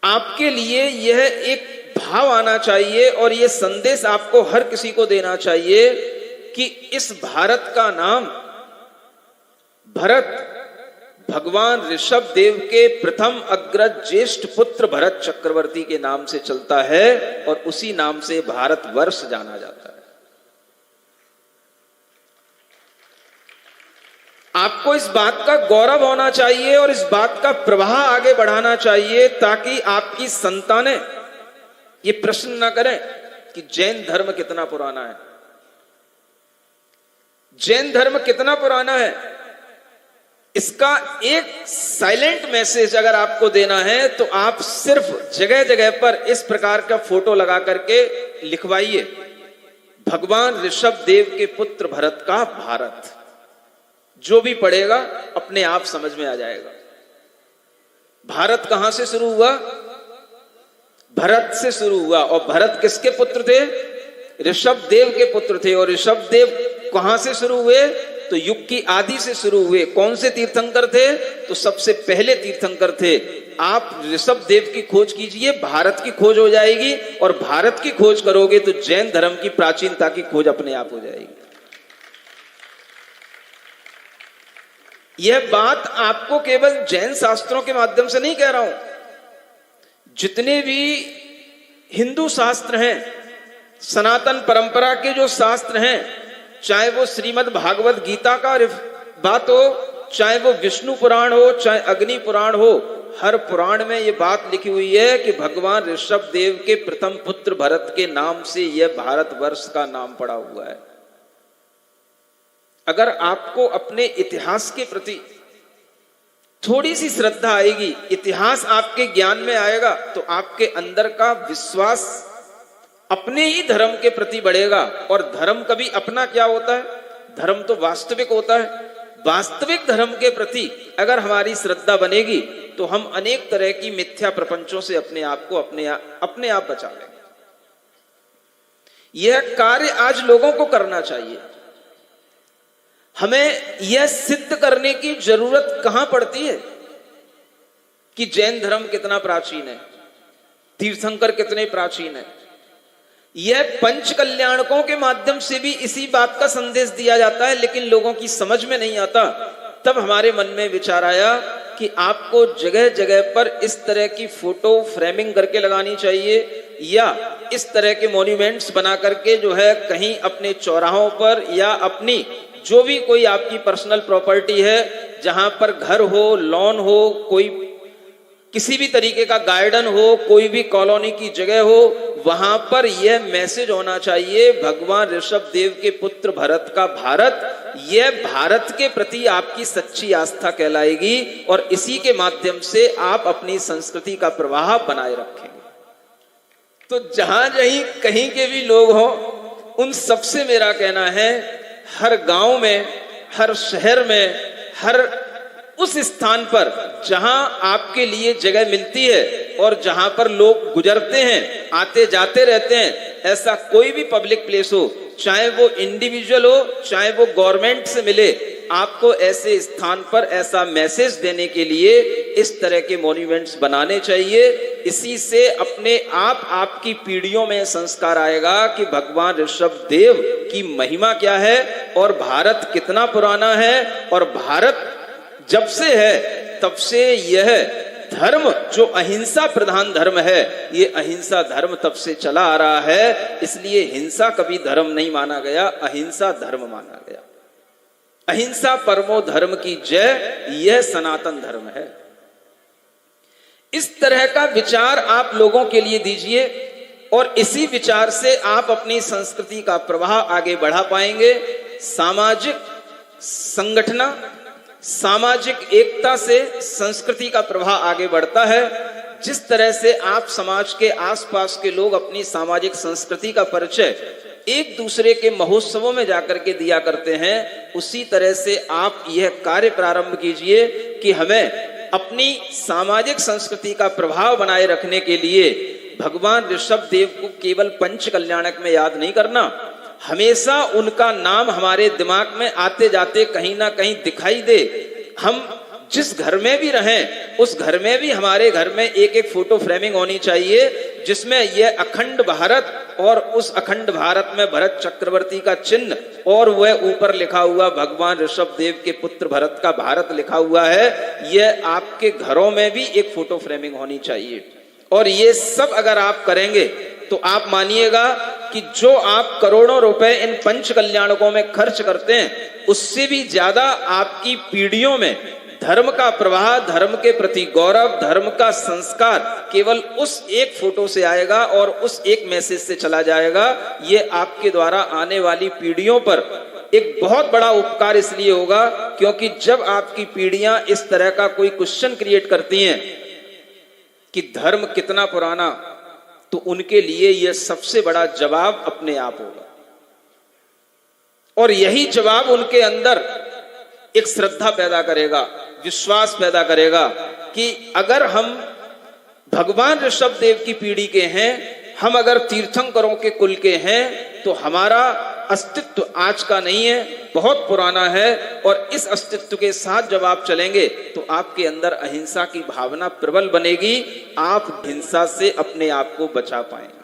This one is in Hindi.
आपके लिए यह एक भाव आना चाहिए और यह संदेश आपको हर किसी को देना चाहिए कि इस भारत का नाम भरत भगवान ऋषभ देव के प्रथम अग्रज ज्येष्ठ पुत्र भरत चक्रवर्ती के नाम से चलता है और उसी नाम से भारतवर्ष जाना जाता है। आपको इस बात का गौरव होना चाहिए और इस बात का प्रवाह आगे बढ़ाना चाहिए ताकि आपकी संतानें ये प्रश्न ना करें कि जैन धर्म कितना पुराना है। जैन धर्म कितना पुराना है, इसका एक साइलेंट मैसेज अगर आपको देना है तो आप सिर्फ जगह जगह पर इस प्रकार का फोटो लगा करके लिखवाइए, भगवान ऋषभ देव के पुत्र भरत का भारत। जो भी पढ़ेगा अपने आप समझ में आ जाएगा। भारत कहां से शुरू हुआ? भरत से शुरू हुआ। और भरत किसके पुत्र थे? ऋषभ देव के पुत्र थे। और ऋषभ देव कहां से शुरू हुए? तो युग की आदि से शुरू हुए। कौन से तीर्थंकर थे? तो सबसे पहले तीर्थंकर थे। आप ऋषभ देव की खोज कीजिए, भारत की खोज हो जाएगी। और भारत की खोज करोगे तो जैन धर्म की प्राचीनता की खोज अपने आप हो जाएगी। यह बात आपको केवल जैन शास्त्रों के माध्यम से नहीं कह रहा हूं, जितने भी हिंदू शास्त्र हैं, सनातन परंपरा के जो शास्त्र हैं, चाहे वो श्रीमद् भागवत गीता का बात हो, चाहे वो विष्णु पुराण हो, चाहे अग्नि पुराण हो, हर पुराण में ये बात लिखी हुई है कि भगवान ऋषभ देव के प्रथम पुत्र भरत के नाम से यह भारतवर्ष का नाम पड़ा हुआ है। अगर आपको अपने इतिहास के प्रति थोड़ी सी श्रद्धा आएगी, इतिहास आपके ज्ञान में आएगा, तो आपके अंदर का विश्वास अपने ही धर्म के प्रति बढ़ेगा। और धर्म कभी अपना क्या होता है? धर्म तो वास्तविक होता है। वास्तविक धर्म के प्रति अगर हमारी श्रद्धा बनेगी तो हम अनेक तरह की मिथ्या प्रपंचों से अपने आप को अपने आप बचा लेंगे। यह कार्य आज लोगों को करना चाहिए। हमें यह सिद्ध करने की जरूरत कहां पड़ती है कि जैन धर्म कितना प्राचीन है, तीर्थंकर कितने प्राचीन है। यह पंच कल्याणकों के माध्यम से भी इसी बात का संदेश दिया जाता है, लेकिन लोगों की समझ में नहीं आता। तब हमारे मन में विचार आया कि आपको जगह जगह पर इस तरह की फोटो फ्रेमिंग करके लगानी चाहिए, या इस तरह के मॉन्यूमेंट्स बना करके जो है कहीं अपने चौराहों पर या अपनी जो भी कोई आपकी पर्सनल प्रॉपर्टी है, जहां पर घर हो, लॉन हो, कोई किसी भी तरीके का गार्डन हो, कोई भी कॉलोनी की जगह हो, वहां पर यह मैसेज होना चाहिए, भगवान ऋषभ देव के पुत्र भरत का भारत। यह भारत के प्रति आपकी सच्ची आस्था कहलाएगी और इसी के माध्यम से आप अपनी संस्कृति का प्रवाह बनाए रखेंगे। तो जहां जहीं कहीं के भी लोग हों, उन सबसे मेरा कहना है, हर गांव में, हर शहर में, हर उस स्थान पर जहां आपके लिए जगह मिलती है और जहां पर लोग गुजरते हैं, आते जाते रहते हैं, ऐसा कोई भी पब्लिक प्लेस हो, चाहे वो इंडिविजुअल हो, चाहे वो गवर्नमेंट से मिले, आपको ऐसे स्थान पर ऐसा मैसेज देने के लिए इस तरह के मॉन्यूमेंट्स बनाने चाहिए। इसी से अपने आप आपकी पीढ़ियों में संस्कार आएगा कि भगवान ऋषभ देव की महिमा क्या है और भारत कितना पुराना है। और भारत जब से है तब से यह धर्म जो अहिंसा प्रधान धर्म है, ये अहिंसा धर्म तब से चला आ रहा है। इसलिए हिंसा कभी धर्म नहीं माना गया, अहिंसा धर्म माना गया। अहिंसा परमो धर्म की जय, यह सनातन धर्म है। इस तरह का विचार आप लोगों के लिए दीजिए और इसी विचार से आप अपनी संस्कृति का प्रवाह आगे बढ़ा पाएंगे। सामाजिक संगठन, सामाजिक एकता से संस्कृति का प्रवाह आगे बढ़ता है। जिस तरह से आप समाज के आसपास के लोग अपनी सामाजिक संस्कृति का परिचय एक दूसरे के महोत्सवों में जाकर के दिया करते हैं, उसी तरह से आप यह कार्य प्रारंभ कीजिए कि हमें अपनी सामाजिक संस्कृति का प्रभाव बनाए रखने के लिए भगवान ऋषभ देव को केवल पंच कल्याणक में याद नहीं करना, हमेशा उनका नाम हमारे दिमाग में आते जाते कहीं ना कहीं दिखाई दे। हम जिस घर में भी रहें उस घर में भी हमारे घर में एक एक फोटो फ्रेमिंग होनी चाहिए, जिसमें यह अखंड भारत और उस अखंड भारत में भरत चक्रवर्ती का चिन्ह और वह ऊपर लिखा हुआ भगवान ऋषभ देव के पुत्र भरत का भारत लिखा हुआ है, यह आपके घरों में भी एक फोटो फ्रेमिंग होनी चाहिए। और ये सब अगर आप करेंगे तो आप मानिएगा कि जो आप करोड़ों रुपए इन पंच कल्याणकों में खर्च करते हैं, उससे भी ज्यादा आपकी पीढ़ियों में धर्म का प्रवाह, धर्म के प्रति गौरव, धर्म का संस्कार केवल उस एक फोटो से आएगा और उस एक मैसेज से चला जाएगा। ये आपके द्वारा आने वाली पीढ़ियों पर एक बहुत बड़ा उपकार इसलिए होगा क्योंकि जब आपकी पीढ़ियां इस तरह का कोई क्वेश्चन क्रिएट करती हैं कि धर्म कितना पुराना, तो उनके लिए यह सबसे बड़ा जवाब अपने आप होगा। और यही जवाब उनके अंदर एक श्रद्धा पैदा करेगा, विश्वास पैदा करेगा कि अगर हम भगवान ऋषभ देव की पीढ़ी के हैं, हम अगर तीर्थंकरों के कुल के हैं, तो हमारा अस्तित्व आज का नहीं है, बहुत पुराना है। और इस अस्तित्व के साथ जब आप चलेंगे तो आपके अंदर अहिंसा की भावना प्रबल बनेगी, आप हिंसा से अपने आप को बचा पाएंगे।